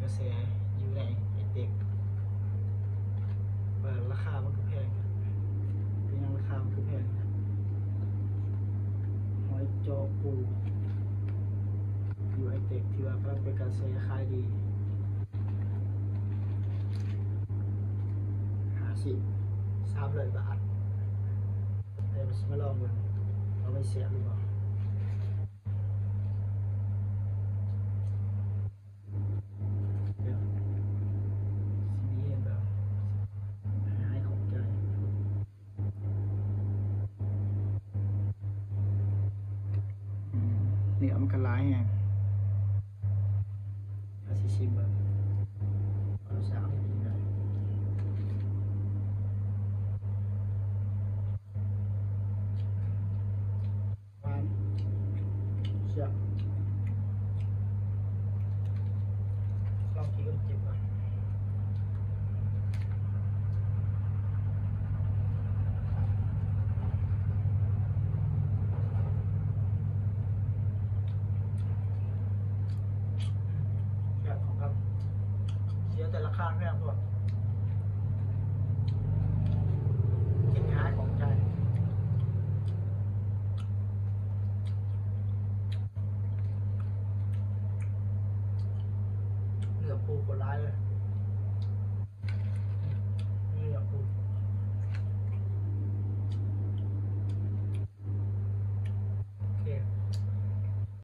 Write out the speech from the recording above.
ระแสอยู่ในไอเต็กว่าราคามันคือแพงเป็นยังราคามันคือแพงหอยจอปูอยู่ไอเต็กที่ว่ากำลังเป็นกระแสขายดี50-300 บาทแต่มาลองกันเอาไปเสียบหรือเปล่าเดี๋ยวสีนี้เห็นแบบให้ของใจนี่เอามันกันร้ายไงอาซิชิมแบบเอาสามให้ดีหน่อยหวานเสียบลองกินก็เจ็บก่อนแบบของครับเสียแต่ราคาแพงกว่ากินง่ายของใจเหลือปูกดร้ายเลย